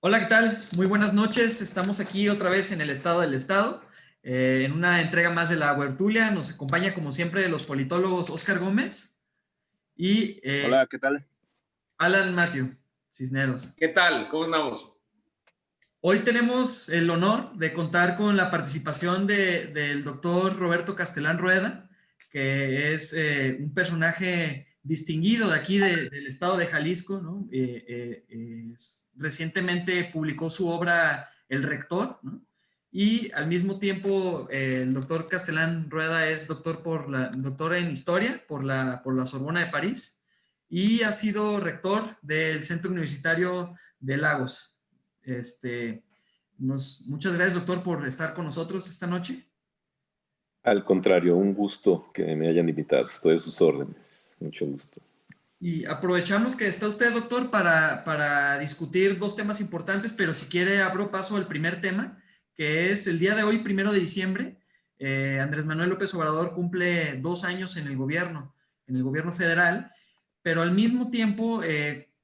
Hola, ¿qué tal? Muy buenas noches. Estamos aquí otra vez en el Estado del Estado, en una entrega más de la Huertulia. Nos acompaña, como siempre, los politólogos Óscar Gómez y Hola, ¿qué tal? Alan Matthew Cisneros. ¿Qué tal? ¿Cómo andamos? Hoy tenemos el honor de contar con la participación del doctor Roberto Castelán Rueda, que es un personaje distinguido de aquí del estado de Jalisco, ¿no? Recientemente publicó su obra El Rector, ¿no? Y al mismo tiempo el doctor Castelán Rueda es doctor en Historia por la Sorbona de París y ha sido rector del Centro Universitario de Lagos. Muchas gracias, doctor, por estar con nosotros esta noche. Al contrario, un gusto que me hayan invitado. Estoy a sus órdenes. Mucho gusto. Y aprovechamos que está usted, doctor, para discutir dos temas importantes, pero si quiere abro paso al primer tema, que es el día de hoy, 1 de diciembre. Andrés Manuel López Obrador cumple 2 años en el gobierno federal, pero al mismo tiempo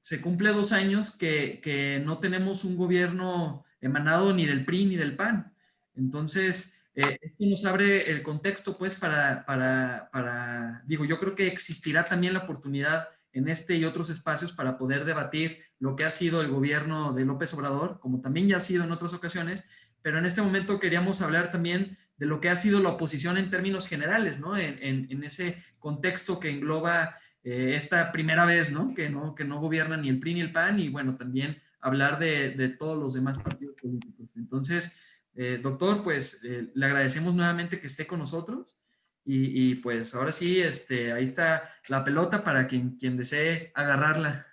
se cumple 2 años que no tenemos un gobierno emanado ni del PRI ni del PAN. Entonces, esto nos abre el contexto, pues, digo, yo creo que existirá también la oportunidad en este y otros espacios para poder debatir lo que ha sido el gobierno de López Obrador, como también ya ha sido en otras ocasiones, pero en este momento queríamos hablar también de lo que ha sido la oposición en términos generales, ¿no? En ese contexto que engloba esta primera vez, ¿no? Que no gobierna ni el PRI ni el PAN, y bueno, también hablar de todos los demás partidos políticos. Entonces, doctor, pues le agradecemos nuevamente que esté con nosotros. Pues ahora sí, ahí está la pelota para quien desee agarrarla.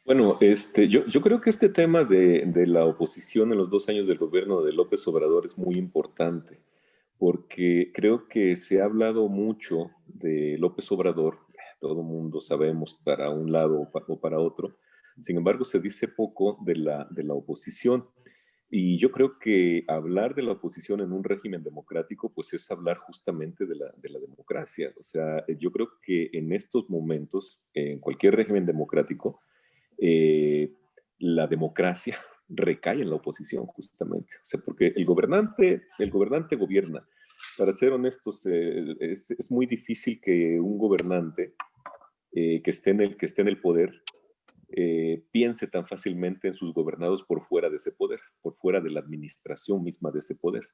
Bueno, yo creo que este tema de la oposición en los 2 años del gobierno de López Obrador es muy importante, porque creo que se ha hablado mucho de López Obrador, todo el mundo sabemos para un lado o para otro. Sin embargo, se dice poco de la oposición. Y yo creo que hablar de la oposición en un régimen democrático, pues es hablar justamente de la democracia. O sea, yo creo que en estos momentos, en cualquier régimen democrático, eh, la democracia recae en la oposición justamente. O sea, porque el gobernante gobierna. Para ser honestos, es muy difícil que un gobernante que esté en el poder piense tan fácilmente en sus gobernados por fuera de ese poder, por fuera de la administración misma de ese poder.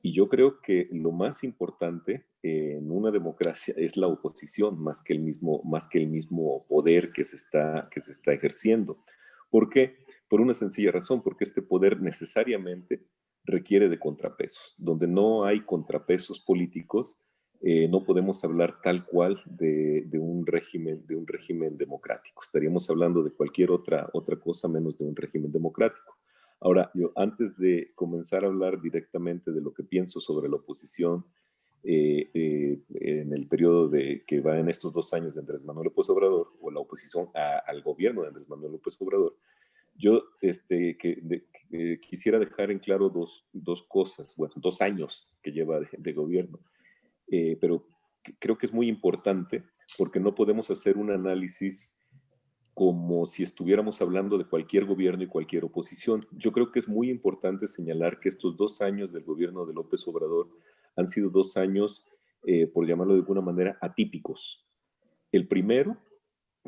Y yo creo que lo más importante en una democracia es la oposición, más que el mismo poder que se está ejerciendo. ¿Por qué? Por una sencilla razón, porque este poder necesariamente requiere de contrapesos. Donde no hay contrapesos políticos, no podemos hablar tal cual de un régimen democrático. Estaríamos hablando de cualquier otra cosa menos de un régimen democrático. Ahora, yo antes de comenzar a hablar directamente de lo que pienso sobre la oposición en el periodo que va en estos 2 años de Andrés Manuel López Obrador, o la oposición al gobierno de Andrés Manuel López Obrador, yo quisiera dejar en claro dos cosas, bueno, 2 años que lleva de gobierno, pero creo que es muy importante porque no podemos hacer un análisis como si estuviéramos hablando de cualquier gobierno y cualquier oposición. Yo creo que es muy importante señalar que estos 2 años del gobierno de López Obrador han sido 2 años, por llamarlo de alguna manera, atípicos. El primero,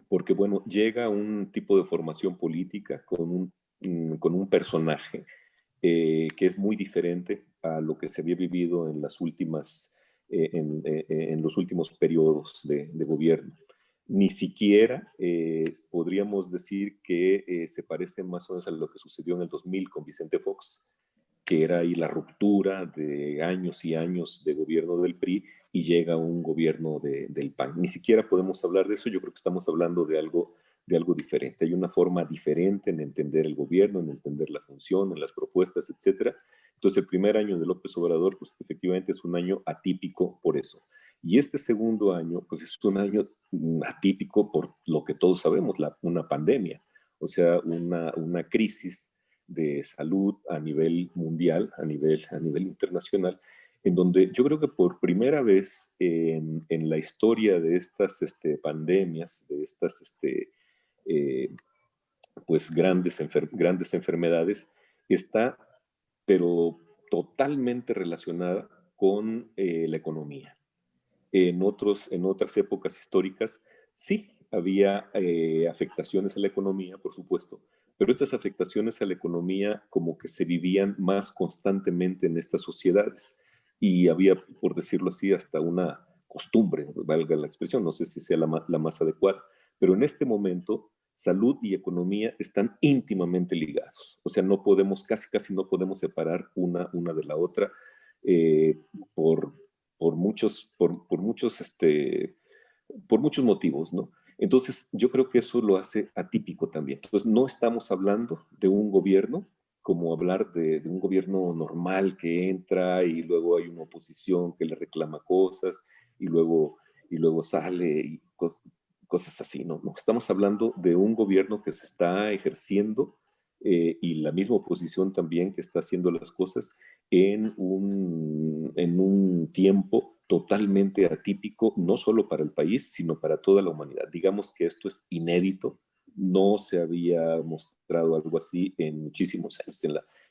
porque, bueno, llega un tipo de formación política con un personaje que es muy diferente a lo que se había vivido en los últimos periodos de gobierno. Ni siquiera podríamos decir que se parece más o menos a lo que sucedió en el 2000 con Vicente Fox, que era ahí la ruptura de años y años de gobierno del PRI y llega un gobierno del PAN. Ni siquiera podemos hablar de eso. Yo creo que estamos hablando de algo diferente. Hay una forma diferente en entender el gobierno, en entender la función, en las propuestas, etcétera. Entonces, el primer año de López Obrador, pues efectivamente es un año atípico por eso. Y este segundo año, pues es un año atípico por lo que todos sabemos, una pandemia, o sea, una crisis de salud a nivel mundial, a nivel internacional, en donde yo creo que por primera vez en la historia de estas pandemias, de estas pues grandes enfermedades, está, pero totalmente relacionada con la economía. En otras épocas históricas sí había afectaciones a la economía, por supuesto, pero estas afectaciones a la economía como que se vivían más constantemente en estas sociedades y había, por decirlo así, hasta una costumbre, valga la expresión, no sé si sea la más adecuada, pero en este momento salud y economía están íntimamente ligados. O sea, no podemos, casi no podemos separar una de la otra eh, por, por muchos motivos, ¿no? Entonces, yo creo que eso lo hace atípico también. Entonces, no estamos hablando de un gobierno como hablar de un gobierno normal que entra y luego hay una oposición que le reclama cosas y luego sale y cosas así, ¿no? No, estamos hablando de un gobierno que se está ejerciendo y la misma oposición también que está haciendo las cosas en un tiempo totalmente atípico, no solo para el país, sino para toda la humanidad. Digamos que esto es inédito, no se había mostrado algo así en muchísimos años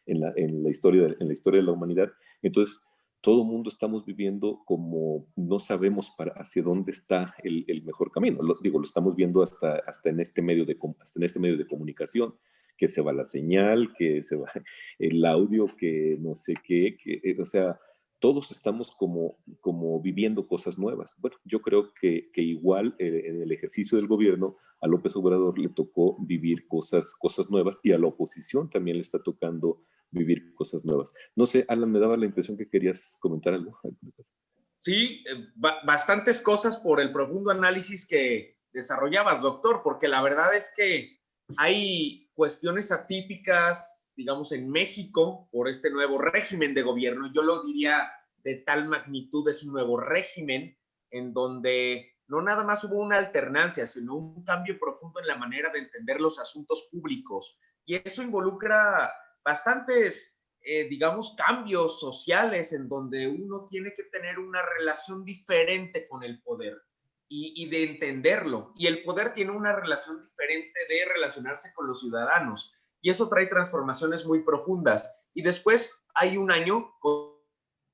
en la historia de la humanidad. Entonces, todo el mundo estamos viviendo como no sabemos hacia dónde está el mejor camino. Lo estamos viendo hasta en este medio de comunicación, que se va la señal, que se va el audio, que no sé qué, o sea, todos estamos como viviendo cosas nuevas. Bueno, yo creo que igual en el ejercicio del gobierno a López Obrador le tocó vivir cosas nuevas y a la oposición también le está tocando vivir cosas nuevas. No sé, Alan, me daba la impresión que querías comentar algo. Sí, bastantes cosas por el profundo análisis que desarrollabas, doctor, porque la verdad es que hay cuestiones atípicas, digamos, en México por este nuevo régimen de gobierno. Yo lo diría de tal magnitud, es un nuevo régimen en donde no nada más hubo una alternancia, sino un cambio profundo en la manera de entender los asuntos públicos. Y eso involucra bastantes digamos, cambios sociales en donde uno tiene que tener una relación diferente con el poder y de entenderlo. Y el poder tiene una relación diferente de relacionarse con los ciudadanos. Y eso trae transformaciones muy profundas. Y después hay un año,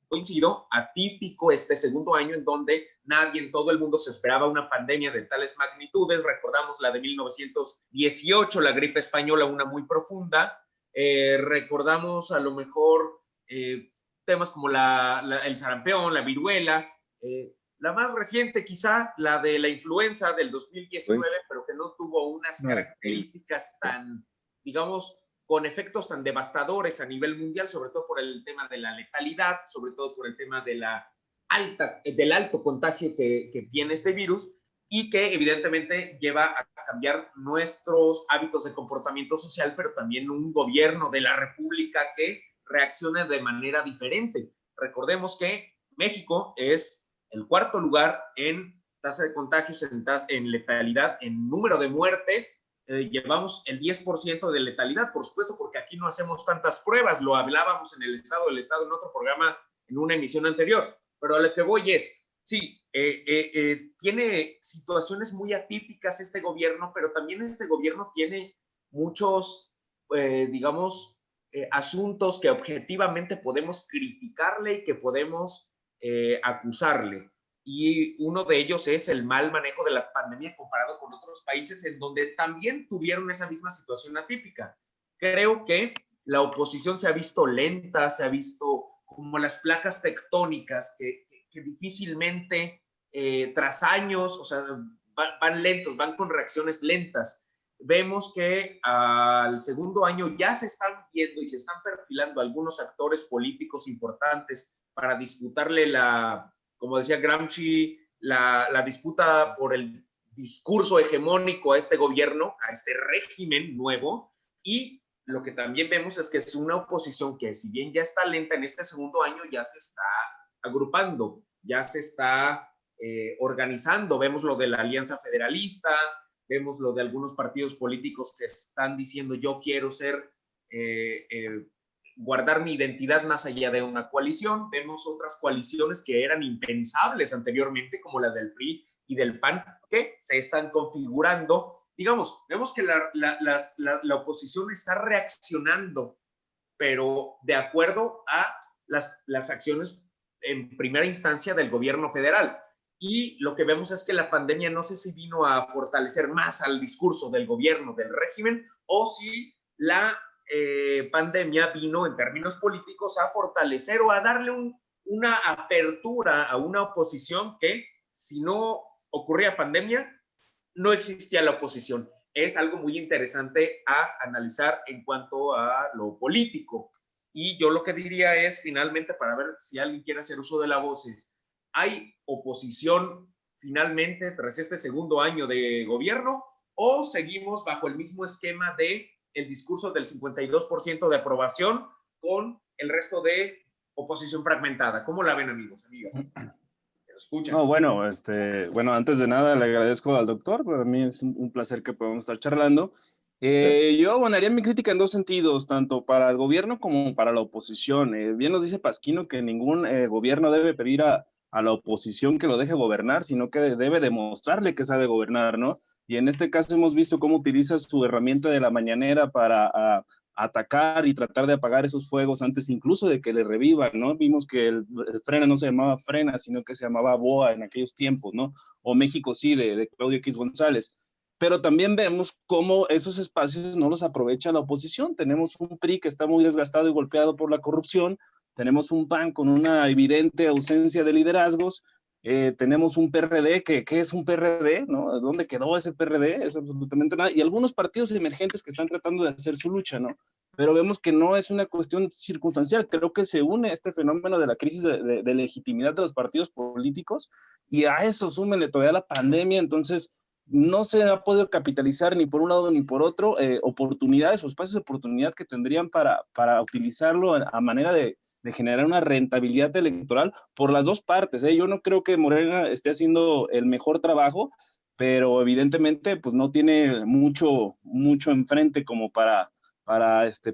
coincido, atípico, este segundo año en donde nadie en todo el mundo se esperaba una pandemia de tales magnitudes. Recordamos la de 1918, la gripe española, una muy profunda. Recordamos a lo mejor temas como el sarampión, la viruela, la más reciente quizá, la de la influenza del 2019, pues, pero que no tuvo unas características tan, digamos, con efectos tan devastadores a nivel mundial, sobre todo por el tema de la letalidad, sobre todo por el tema de del alto contagio que tiene este virus, y que evidentemente lleva a cambiar nuestros hábitos de comportamiento social, pero también un gobierno de la República que reacciona de manera diferente. Recordemos que México es el cuarto lugar en tasa de contagios, en letalidad, en número de muertes. Llevamos el 10% de letalidad, por supuesto, porque aquí no hacemos tantas pruebas, lo hablábamos en el Estado del Estado en otro programa, en una emisión anterior, pero a lo que voy es, sí, tiene situaciones muy atípicas este gobierno, pero también este gobierno tiene muchos, digamos, asuntos que objetivamente podemos criticarle y que podemos acusarle. Y uno de ellos es el mal manejo de la pandemia comparado con otros países en donde también tuvieron esa misma situación atípica. Creo que la oposición se ha visto lenta, se ha visto como las placas tectónicas que difícilmente tras años, o sea, van lentos, van con reacciones lentas. Vemos que al segundo año ya se están viendo y se están perfilando algunos actores políticos importantes para disputarle como decía Gramsci, la disputa por el discurso hegemónico a este gobierno, a este régimen nuevo, y lo que también vemos es que es una oposición que, si bien ya está lenta en este segundo año, ya se está agrupando, ya se está organizando. Vemos lo de la Alianza Federalista, vemos lo de algunos partidos políticos que están diciendo yo quiero ser, guardar mi identidad más allá de una coalición. Vemos otras coaliciones que eran impensables anteriormente, como la del PRI y del PAN, que se están configurando digamos, vemos que la oposición está reaccionando, pero de acuerdo a las acciones en primera instancia del gobierno federal. Y lo que vemos es que la pandemia no sé si vino a fortalecer más al discurso del gobierno, del régimen, o si la pandemia vino en términos políticos a fortalecer o a darle una apertura a una oposición que si no ocurría pandemia, no existía la oposición. Es algo muy interesante a analizar en cuanto a lo político. Y yo lo que diría es, finalmente, para ver si alguien quiere hacer uso de la voz, es, ¿hay oposición finalmente tras este segundo año de gobierno o seguimos bajo el mismo esquema de el discurso del 52% de aprobación con el resto de oposición fragmentada? ¿Cómo la ven, amigos, amigas? Escuchan. No, bueno, bueno, antes de nada le agradezco al doctor, para mí es un placer que podamos estar charlando. Yo abonaría mi crítica en dos sentidos, tanto para el gobierno como para la oposición. Bien nos dice Pasquino que ningún gobierno debe pedir a la oposición que lo deje gobernar, sino que debe demostrarle que sabe gobernar, ¿no? Y en este caso hemos visto cómo utiliza su herramienta de la mañanera para atacar y tratar de apagar esos fuegos antes incluso de que le revivan, ¿no? Vimos que el Frena no se llamaba Frena, sino que se llamaba BOA en aquellos tiempos, ¿no? O México sí, de Claudio X González. Pero también vemos cómo esos espacios no los aprovecha la oposición. Tenemos un PRI que está muy desgastado y golpeado por la corrupción, tenemos un PAN con una evidente ausencia de liderazgos, tenemos un PRD, ¿qué es un PRD? ¿No? ¿Dónde quedó ese PRD? Es absolutamente nada. Y algunos partidos emergentes que están tratando de hacer su lucha, ¿no? Pero vemos que no es una cuestión circunstancial. Creo que se une este fenómeno de la crisis de legitimidad de los partidos políticos y a eso súmele todavía la pandemia. Entonces, no se ha podido capitalizar ni por un lado ni por otro oportunidades o espacios de oportunidad que tendrían para utilizarlo a manera de generar una rentabilidad electoral por las dos partes. Yo no creo que Morena esté haciendo el mejor trabajo, pero evidentemente pues no tiene mucho enfrente como para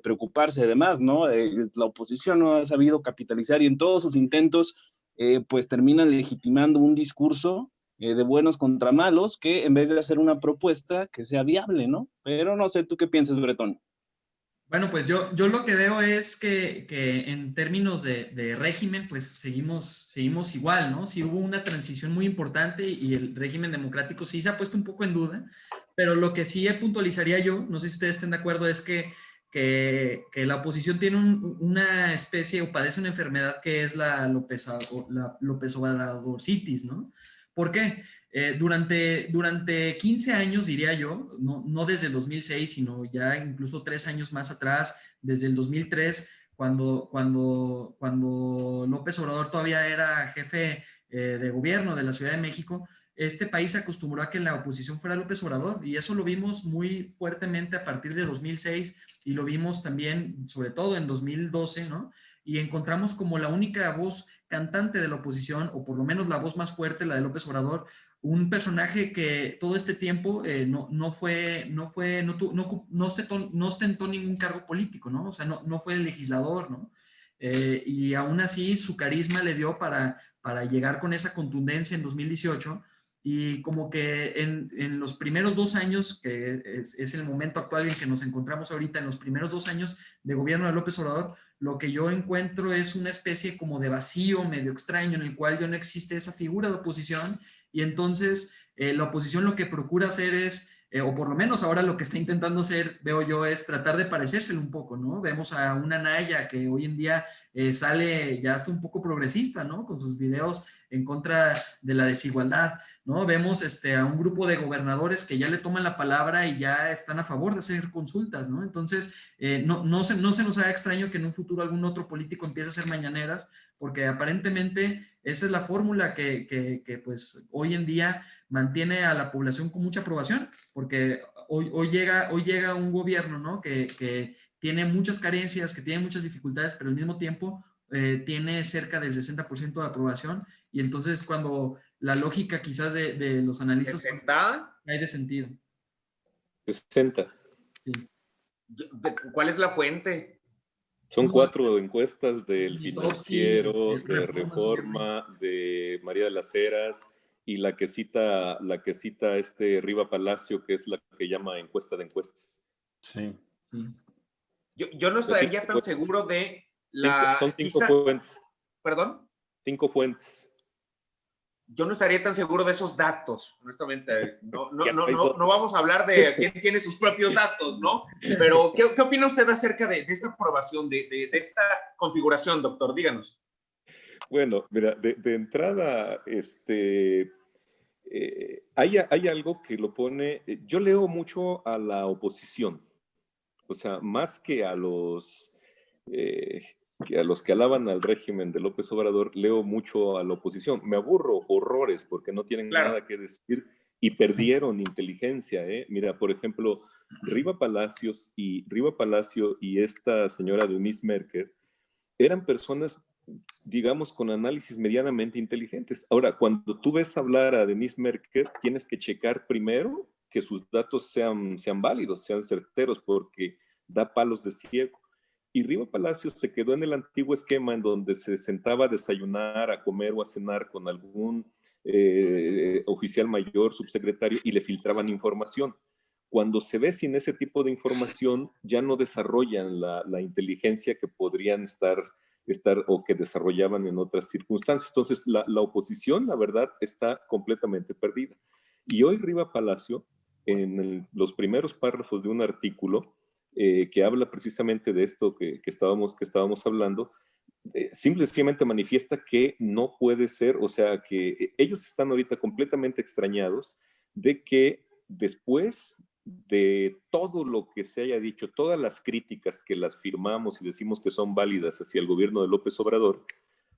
preocuparse de más, ¿no? La oposición no ha sabido capitalizar y en todos sus intentos pues terminan legitimando un discurso de buenos contra malos que en vez de hacer una propuesta que sea viable, ¿no? Pero no sé, ¿tú qué piensas, Bretón? Bueno, pues yo lo que veo es que en términos de régimen, pues seguimos igual, ¿no? Sí hubo una transición muy importante y el régimen democrático sí se ha puesto un poco en duda, pero lo que sí puntualizaría yo, no sé si ustedes estén de acuerdo, es que la oposición tiene una especie o padece una enfermedad que es la López Obradorcitis, ¿no? ¿Por qué? Durante 15 años, diría yo, no desde el 2006, sino ya incluso 3 años más atrás, desde el 2003, cuando López Obrador todavía era jefe de gobierno de la Ciudad de México, este país se acostumbró a que la oposición fuera López Obrador y eso lo vimos muy fuertemente a partir de 2006 y lo vimos también, sobre todo en 2012, ¿no? Y encontramos como la única voz cantante de la oposición, o por lo menos la voz más fuerte, la de López Obrador, un personaje que todo este tiempo no ostentó ningún cargo político, ¿no? O sea, no fue el legislador, ¿no? Y aún así su carisma le dio para llegar con esa contundencia en 2018 y como que en los primeros 2 años, que es el momento actual en que nos encontramos ahorita, en los primeros 2 años de gobierno de López Obrador, lo que yo encuentro es una especie como de vacío medio extraño en el cual ya no existe esa figura de oposición y entonces la oposición lo que procura hacer es, o por lo menos ahora lo que está intentando hacer, veo yo, es tratar de parecérselo un poco, ¿no? Vemos a una Naya que hoy en día sale ya hasta un poco progresista, ¿no? Con sus videos en contra de la desigualdad, ¿no? Vemos a un grupo de gobernadores que ya le toman la palabra y ya están a favor de hacer consultas, ¿no? Entonces, no se nos haga extraño que en un futuro algún otro político empiece a hacer mañaneras, porque aparentemente esa es la fórmula que pues hoy en día mantiene a la población con mucha aprobación, porque hoy llega un gobierno, ¿no? Que tiene muchas carencias, que tiene muchas dificultades, pero al mismo tiempo tiene cerca del 60% de aprobación y entonces cuando la lógica quizás de los analistas hay de sentido. 60. Sí. ¿Cuál es la fuente? Son 4 encuestas del Sí, Financiero, de Reforma, Reforma, de María de las Heras y la que cita Riva Palacio, que es la que llama encuesta de encuestas. Sí. Yo no estaría tan seguro de Son cinco fuentes. ¿Perdón? 5 fuentes. Yo no estaría tan seguro de esos datos, honestamente. No vamos a hablar de quién tiene sus propios datos, ¿no? Pero, ¿qué opina usted acerca de esta aprobación, de esta configuración, doctor? Díganos. Bueno, mira, de entrada, hay algo que lo pone, yo leo mucho a la oposición, o sea, más que a los que alaban al régimen de López Obrador, leo mucho a la oposición. Me aburro horrores porque no tienen nada que decir y perdieron inteligencia. Mira, por ejemplo, Riva Palacio y esta señora Denise Merker eran personas, digamos, con análisis medianamente inteligentes. Ahora, cuando tú ves hablar a Denise Merker, tienes que checar primero que sus datos sean válidos, sean certeros, porque da palos de ciego. Y Riva Palacios se quedó en el antiguo esquema en donde se sentaba a desayunar, a comer o a cenar con algún oficial mayor, subsecretario, y le filtraban información. Cuando se ve sin ese tipo de información, ya no desarrollan la inteligencia que podrían estar o que desarrollaban en otras circunstancias. Entonces, la oposición, la verdad, está completamente perdida. Y hoy Riva Palacio, en los primeros párrafos de un artículo, que habla precisamente de esto que estábamos hablando, simplemente manifiesta que no puede ser, o sea, que ellos están ahorita completamente extrañados de que después de todo lo que se haya dicho, todas las críticas que las firmamos y decimos que son válidas hacia el gobierno de López Obrador,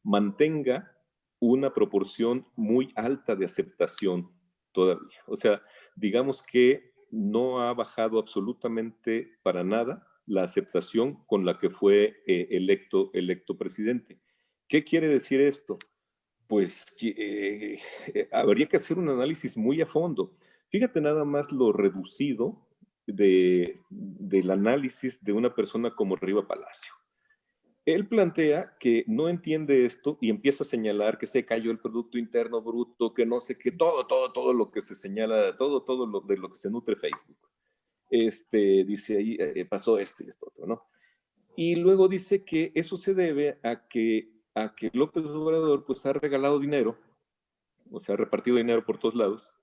mantenga una proporción muy alta de aceptación todavía. O sea, digamos que no ha bajado absolutamente para nada la aceptación con la que fue electo presidente. ¿Qué quiere decir esto? Pues habría que hacer un análisis muy a fondo. Fíjate nada más lo reducido del análisis de una persona como Riva Palacio. Él plantea que no entiende esto y empieza a señalar que se cayó el Producto Interno Bruto, que no sé qué, todo lo que se señala, todo de lo que se nutre Facebook. Dice ahí, pasó esto y esto otro, ¿no? Y luego dice que eso se debe a que López Obrador pues ha regalado dinero, o sea, ha repartido dinero por todos lados,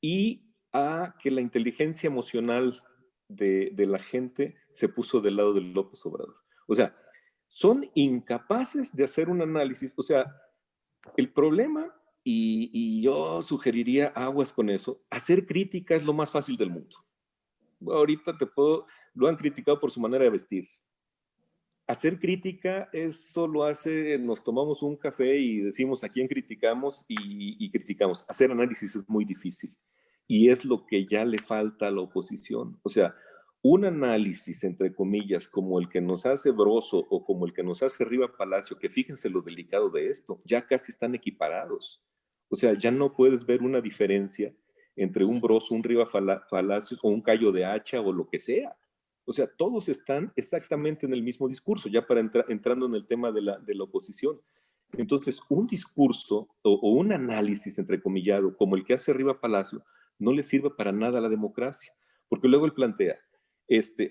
y a que la inteligencia emocional de la gente se puso del lado de López Obrador. O sea, son incapaces de hacer un análisis. O sea, el problema, y yo sugeriría aguas con eso, hacer crítica es lo más fácil del mundo. Ahorita lo han criticado por su manera de vestir. Hacer crítica, eso lo hace, nos tomamos un café y decimos a quién criticamos y criticamos. Hacer análisis es muy difícil y es lo que ya le falta a la oposición. O sea, un análisis, entre comillas, como el que nos hace Broso o como el que nos hace Riva Palacio, que fíjense lo delicado de esto, ya casi están equiparados. O sea, ya no puedes ver una diferencia entre un Broso, un Riva Palacio o un Cayo de Hacha o lo que sea. O sea, todos están exactamente en el mismo discurso, ya para entrando en el tema de la oposición. Entonces, un discurso o un análisis, entrecomillado, como el que hace Riva Palacio, no le sirve para nada a la democracia, porque luego él plantea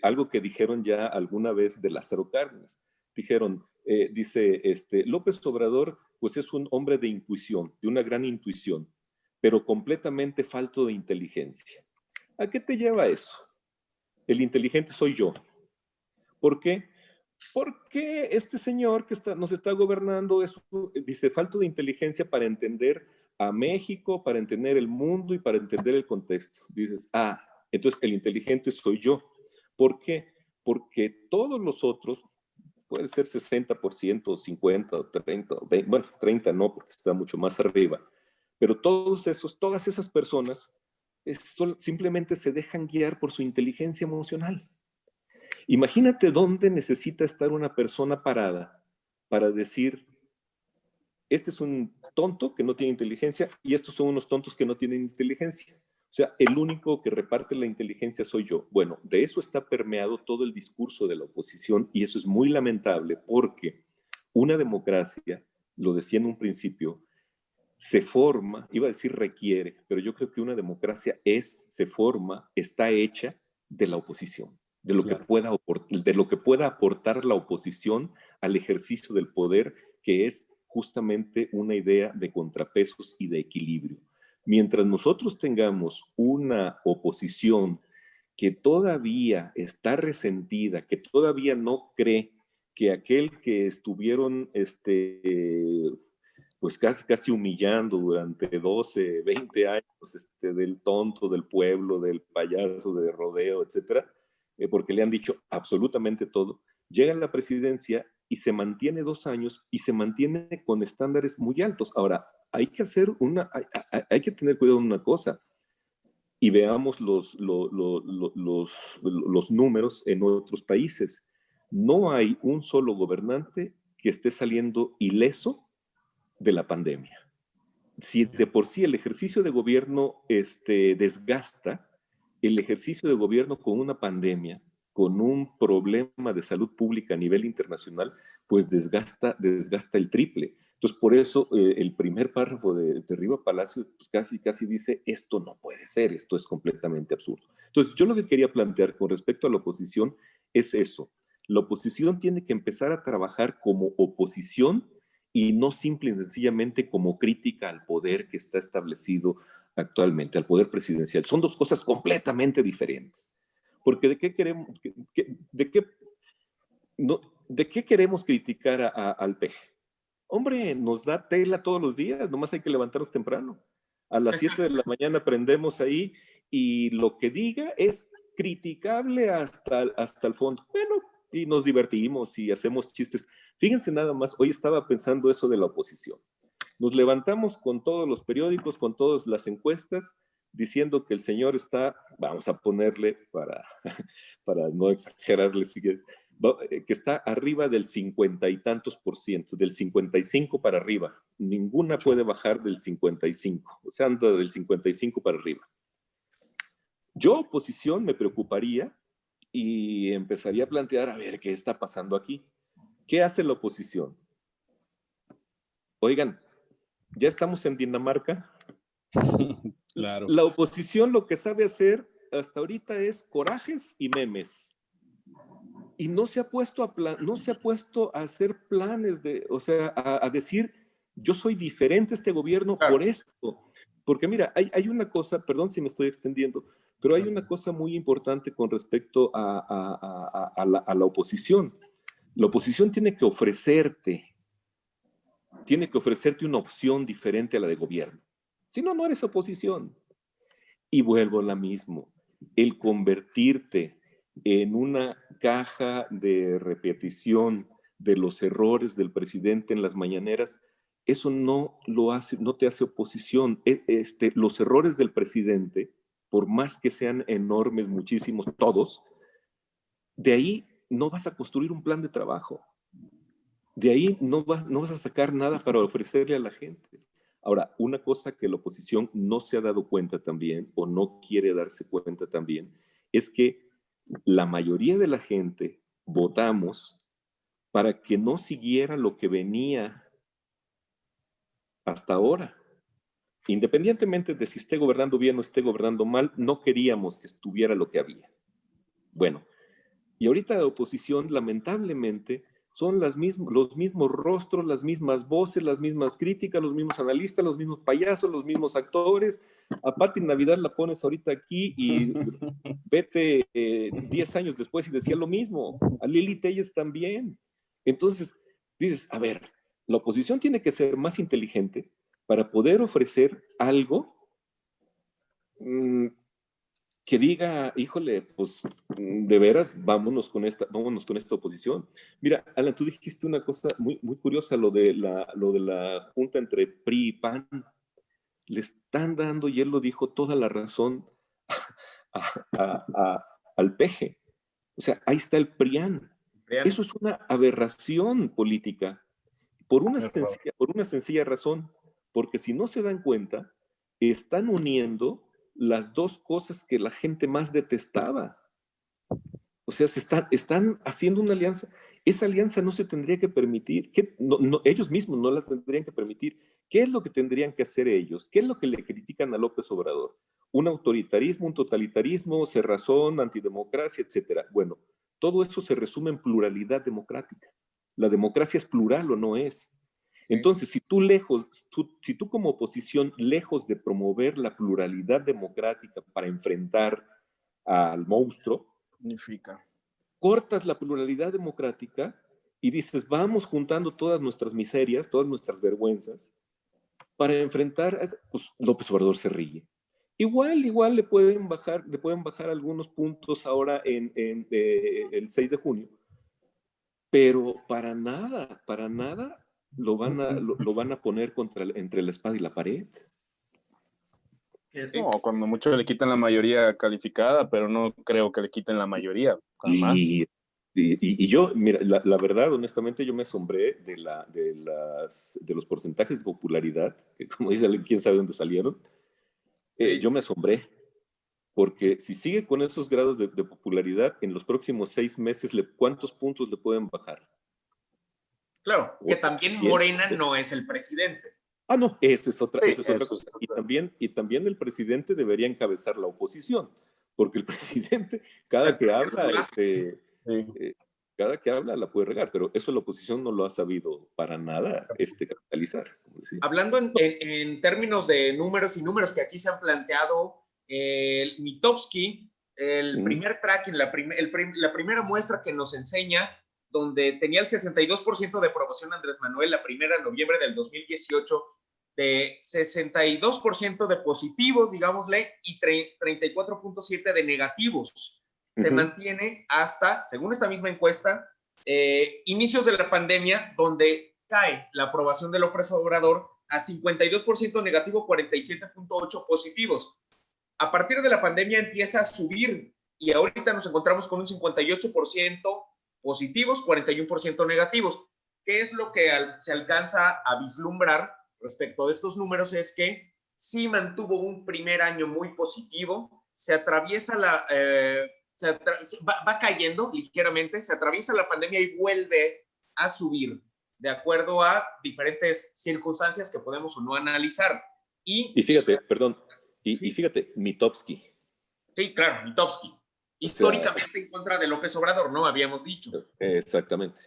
algo que dijeron ya alguna vez de Lázaro Cárdenas. Dice, López Obrador, pues es un hombre de intuición, de una gran intuición, pero completamente falto de inteligencia. ¿A qué te lleva eso? El inteligente soy yo. ¿Por qué? Porque este señor que nos está gobernando dice, falta de inteligencia para entender a México, para entender el mundo y para entender el contexto. Dices, entonces el inteligente soy yo. ¿Por qué? Porque todos los otros, puede ser 60%, 50, o 30, o 20, bueno, 30 no, porque está mucho más arriba, pero todas esas personas simplemente se dejan guiar por su inteligencia emocional. Imagínate dónde necesita estar una persona parada para decir, este es un tonto que no tiene inteligencia y estos son unos tontos que no tienen inteligencia. O sea, el único que reparte la inteligencia soy yo. Bueno, de eso está permeado todo el discurso de la oposición y eso es muy lamentable porque una democracia, lo decía en un principio, se forma, iba a decir requiere, pero yo creo que una democracia se forma, está hecha de la oposición, de lo, Claro. de lo que pueda aportar la oposición al ejercicio del poder, que es justamente una idea de contrapesos y de equilibrio. Mientras nosotros tengamos una oposición que todavía está resentida, que todavía no cree que aquel que estuvieron pues casi humillando durante 12, 20 años del tonto, del pueblo, del payaso, de rodeo, etcétera, porque le han dicho absolutamente todo, llega a la presidencia y se mantiene 2 años y se mantiene con estándares muy altos. Ahora, hay que hacer hay que tener cuidado en una cosa, y veamos los números en otros países. No hay un solo gobernante que esté saliendo ileso de la pandemia. Si de por sí el ejercicio de gobierno desgasta, el ejercicio de gobierno con una pandemia, con un problema de salud pública a nivel internacional, pues desgasta el triple. Entonces, por eso el primer párrafo de Riva Palacio pues casi dice, esto no puede ser, esto es completamente absurdo. Entonces, yo lo que quería plantear con respecto a la oposición es eso. La oposición tiene que empezar a trabajar como oposición y no simple y sencillamente como crítica al poder que está establecido actualmente, al poder presidencial. Son dos cosas completamente diferentes. Porque ¿de qué queremos, no, de qué queremos criticar al peje? Hombre, nos da tela todos los días, nomás hay que levantarnos temprano. A las 7 de la mañana prendemos ahí y lo que diga es criticable hasta el fondo. Bueno, y nos divertimos y hacemos chistes. Fíjense nada más, hoy estaba pensando eso de la oposición. Nos levantamos con todos los periódicos, con todas las encuestas, diciendo que el señor está, vamos a ponerle para no exagerarle, que está arriba del 50 y tantos %, del 55 para arriba. Ninguna puede bajar del 55, o sea, anda del 55 para arriba. Yo, oposición, me preocuparía y empezaría a plantear, a ver, ¿qué está pasando aquí? ¿Qué hace la oposición? Oigan, ya estamos en Dinamarca. Claro. La oposición lo que sabe hacer hasta ahorita es corajes y memes. Y no se ha puesto a hacer planes o sea, a decir, yo soy diferente a este gobierno por esto. Porque mira, hay una cosa, perdón si me estoy extendiendo, pero hay una cosa muy importante con respecto a la oposición. La oposición tiene que ofrecerte una opción diferente a la de gobierno. Si no, no eres oposición. Y vuelvo a la mismo. El convertirte en una caja de repetición de los errores del presidente en las mañaneras, eso no te hace oposición. Los errores del presidente, por más que sean enormes, muchísimos, todos, de ahí no vas a construir un plan de trabajo. De ahí no vas a sacar nada para ofrecerle a la gente. Ahora, una cosa que la oposición no se ha dado cuenta también, o no quiere darse cuenta también, es que la mayoría de la gente votamos para que no siguiera lo que venía hasta ahora. Independientemente de si esté gobernando bien o esté gobernando mal, no queríamos que estuviera lo que había. Bueno, y ahorita la oposición, lamentablemente, son los mismos rostros, las mismas voces, las mismas críticas, los mismos analistas, los mismos payasos, los mismos actores. A Pati Navidad la pones ahorita aquí y vete 10 años después y decía lo mismo. A Lili Telles también. Entonces, dices, a ver, la oposición tiene que ser más inteligente para poder ofrecer algo que diga, híjole, pues de veras, vámonos con esta oposición. Mira, Alan, tú dijiste una cosa muy, muy curiosa, lo de la junta entre PRI y PAN. Le están dando, y él lo dijo, toda la razón al peje. O sea, ahí está el PRIAN. Eso es una aberración política, por una sencilla razón, porque si no se dan cuenta, están uniendo las dos cosas que la gente más detestaba. O sea, están haciendo una alianza Esa alianza no se tendría que permitir, ellos mismos no la tendrían que permitir. ¿Qué es lo que tendrían que hacer ellos? ¿Qué es lo que le critican a López Obrador? Un autoritarismo, un totalitarismo, cerrazón, antidemocracia, etcétera. Bueno, todo eso se resume en pluralidad democrática. ¿La democracia es plural o no es? Entonces, si tú como oposición, lejos de promover la pluralidad democrática para enfrentar al monstruo, Significa. cortas la pluralidad democrática y dices, vamos juntando todas nuestras miserias, todas nuestras vergüenzas, para enfrentar, pues López Obrador se ríe. Igual le pueden bajar algunos puntos ahora en el 6 de junio, pero para nada lo van a poner entre la espada y la pared. No, cuando mucho le quitan la mayoría calificada, pero no creo que le quiten la mayoría, jamás. Y yo, mira, la verdad, honestamente, yo me asombré de los porcentajes de popularidad, que como dice alguien, quién sabe dónde salieron. Sí. Yo me asombré, porque si sigue con esos grados de popularidad, en los próximos 6 meses, ¿cuántos puntos le pueden bajar? Claro, que también Morena no es el presidente. Ah, no, esa es otra cosa. Es Y también el presidente debería encabezar la oposición, porque el presidente, cada que habla la puede regar, pero eso la oposición no lo ha sabido para nada capitalizar. Hablando en términos de números y números que aquí se han planteado, el Mitofsky, el primer tracking, la primera muestra que nos enseña, donde tenía el 62% de aprobación Andrés Manuel, la primera en noviembre del 2018, de 62% de positivos, digámosle, y 34.7% de negativos. Se mantiene hasta, según esta misma encuesta, inicios de la pandemia, donde cae la aprobación de López Obrador a 52% negativo, 47.8% positivos. A partir de la pandemia empieza a subir y ahorita nos encontramos con un 58% positivos, 41% negativos. ¿Qué es lo que se alcanza a vislumbrar respecto de estos números? Es que sí mantuvo un primer año muy positivo, se atraviesa va cayendo ligeramente, se atraviesa la pandemia y vuelve a subir de acuerdo a diferentes circunstancias que podemos o no analizar. Y fíjate, perdón, y fíjate, Mitofsky. Sí, claro, Mitofsky. Históricamente en contra de López Obrador, ¿no? Habíamos dicho. Exactamente.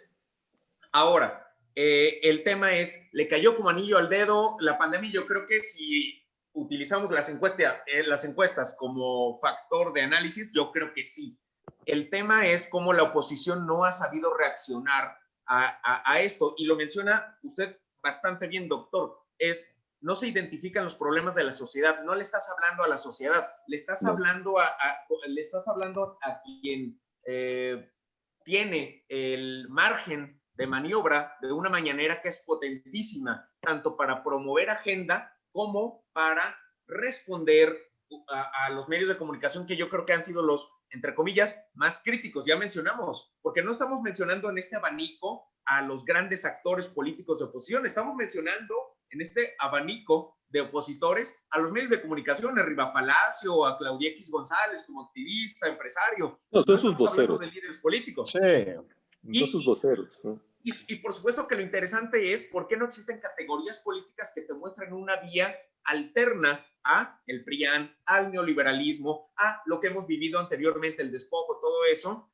Ahora, el tema es, le cayó como anillo al dedo la pandemia. Yo creo que si utilizamos las encuestas como factor de análisis, yo creo que sí. El tema es cómo la oposición no ha sabido reaccionar a esto. Y lo menciona usted bastante bien, doctor. No se identifican los problemas de la sociedad. No le estás hablando a la sociedad. Le estás hablando a quien tiene el margen de maniobra de una mañanera que es potentísima, tanto para promover agenda como para responder a los medios de comunicación, que yo creo que han sido los, entre comillas, más críticos. Ya mencionamos, porque no estamos mencionando en este abanico a los grandes actores políticos de oposición, estamos mencionando en este abanico de opositores a los medios de comunicación, a Riva Palacio, a Claudia X González como activista, empresario. No, son sus voceros. De líderes políticos. Sí, son sus voceros. Y por supuesto que lo interesante es por qué no existen categorías políticas que te muestren una vía alterna a el PRIAN, al neoliberalismo, a lo que hemos vivido anteriormente, el despojo, todo eso,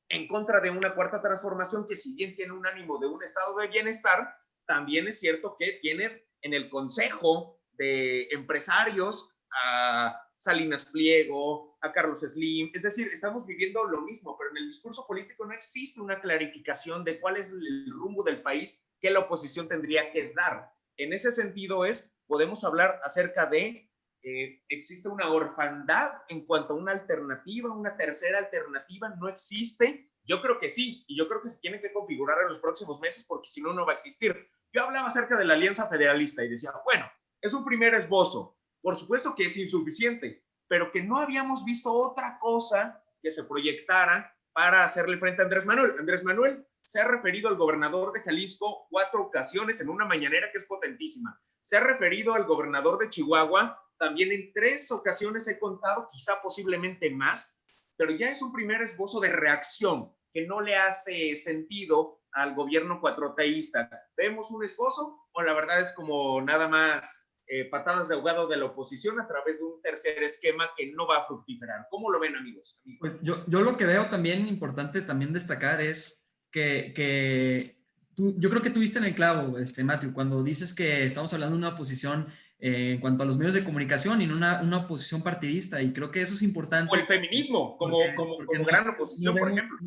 en contra de una cuarta transformación que, si bien tiene un ánimo de un estado de bienestar, también es cierto que tiene en el consejo de empresarios a Salinas Pliego, a Carlos Slim. Es decir, estamos viviendo lo mismo, pero en el discurso político no existe una clarificación de cuál es el rumbo del país que la oposición tendría que dar. En ese sentido podemos hablar acerca de existe una orfandad en cuanto a una alternativa, una tercera alternativa, no existe. Yo creo que sí, y yo creo que se tiene que configurar en los próximos meses, porque si no, no va a existir. Yo hablaba acerca de la Alianza Federalista y decía, bueno, es un primer esbozo, por supuesto que es insuficiente, pero que no habíamos visto otra cosa que se proyectara para hacerle frente a Andrés Manuel. Andrés Manuel se ha referido al gobernador de Jalisco 4 ocasiones en una mañanera que es potentísima. Se ha referido al gobernador de Chihuahua también en 3 ocasiones, he contado, quizá posiblemente más, pero ya es un primer esbozo de reacción. que no le hace sentido al gobierno cuatroteísta. ¿Vemos un esbozo o la verdad es como nada más patadas de ahogado de la oposición a través de un tercer esquema que no va a fructificar? ¿Cómo lo ven, amigos? Pues yo lo que veo también importante también destacar es que yo creo que tuviste en el clavo, Matthew, cuando dices que estamos hablando de una oposición en cuanto a los medios de comunicación y no una oposición partidista, y creo que eso es importante. O el feminismo, como gran oposición, por ejemplo.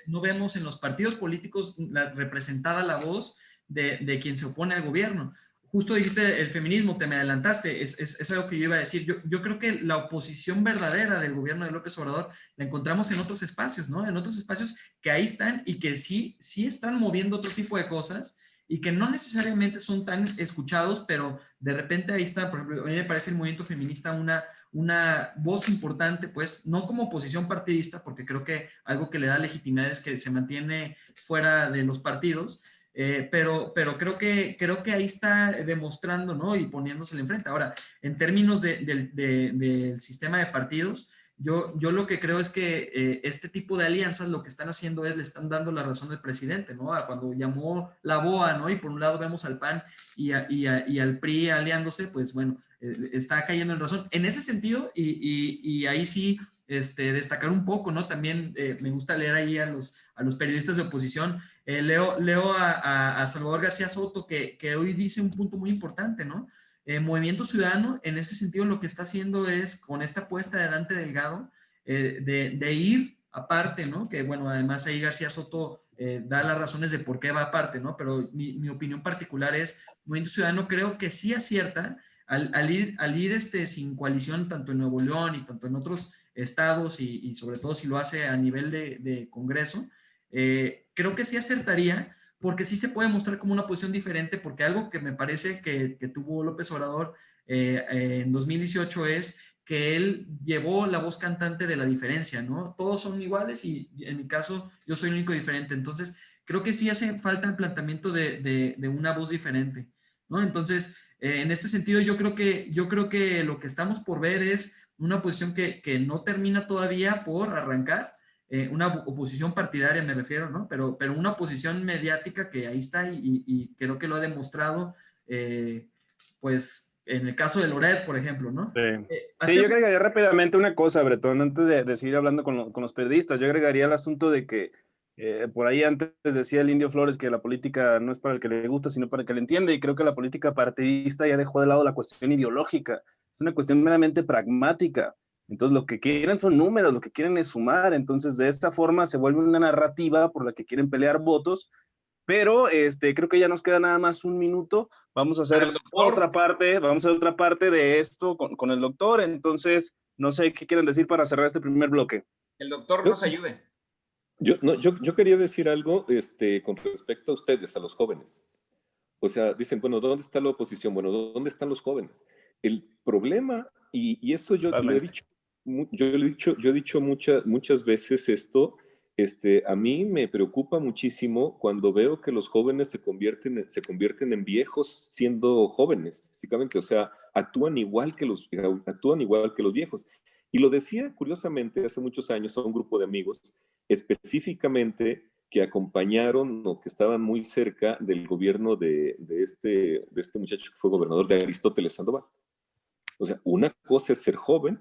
No vemos en los partidos políticos representada la voz de quien se opone al gobierno. Justo dijiste el feminismo, te me adelantaste, es algo que yo iba a decir. Yo creo que la oposición verdadera del gobierno de López Obrador la encontramos en otros espacios, ¿no? En otros espacios que ahí están y que sí están moviendo otro tipo de cosas y que no necesariamente son tan escuchados, pero de repente ahí está. Por ejemplo, a mí me parece el movimiento feminista una voz importante, pues, no como oposición partidista, porque creo que algo que le da legitimidad es que se mantiene fuera de los partidos, pero creo que ahí está demostrando, ¿no? Y poniéndosele enfrente. Ahora, en términos del sistema de partidos, yo lo que creo es que este tipo de alianzas lo que están haciendo es le están dando la razón al presidente, ¿no? Cuando llamó la BOA, ¿no? Y por un lado vemos al PAN y al PRI aliándose, pues bueno, está cayendo en razón. En ese sentido, y ahí sí destacar un poco, ¿no? También me gusta leer ahí a los periodistas de oposición. Leo a Salvador García Soto, que hoy dice un punto muy importante, ¿no? Movimiento Ciudadano, en ese sentido, lo que está haciendo es, con esta apuesta de Dante Delgado, de ir aparte, ¿no? Que bueno, además ahí García Soto da las razones de por qué va aparte, ¿no? Pero mi opinión particular es, Movimiento Ciudadano creo que sí acierta al ir sin coalición, tanto en Nuevo León y tanto en otros estados, y sobre todo si lo hace a nivel de Congreso, creo que sí acertaría, porque sí se puede mostrar como una posición diferente, porque algo que me parece que tuvo López Obrador en 2018 es que él llevó la voz cantante de la diferencia, ¿no? Todos son iguales y en mi caso yo soy el único diferente. Entonces, creo que sí hace falta el planteamiento de una voz diferente, ¿no? Entonces, en este sentido, yo creo que lo que estamos por ver es una posición que no termina todavía por arrancar, una oposición partidaria me refiero, ¿no? Pero una oposición mediática que ahí está y creo que lo ha demostrado, pues en el caso de Loret, por ejemplo, ¿no? Sí, yo agregaría rápidamente una cosa, Bretón, antes de seguir hablando con los periodistas. Yo agregaría el asunto de que por ahí antes decía el Indio Flores que la política no es para el que le gusta, sino para el que le entiende, y creo que la política partidista ya dejó de lado la cuestión ideológica, es una cuestión meramente pragmática. Entonces, lo que quieren son números, lo que quieren es sumar. Entonces, de esta forma se vuelve una narrativa por la que quieren pelear votos, pero creo que ya nos queda nada más un minuto. Vamos a hacer otra parte de esto con el doctor. Entonces, no sé qué quieren decir para cerrar este primer bloque. El doctor nos ayude. Yo quería decir algo con respecto a ustedes, a los jóvenes. O sea, dicen, bueno, ¿dónde está la oposición? Bueno, ¿dónde están los jóvenes? El problema, y eso yo lo he dicho, yo he dicho muchas veces esto, a mí me preocupa muchísimo cuando veo que los jóvenes se convierten en viejos siendo jóvenes, básicamente. O sea, actúan igual que los viejos. Y lo decía curiosamente hace muchos años a un grupo de amigos, específicamente que acompañaron o que estaban muy cerca del gobierno de este muchacho que fue gobernador, de Aristóteles Sandoval. O sea, una cosa es ser joven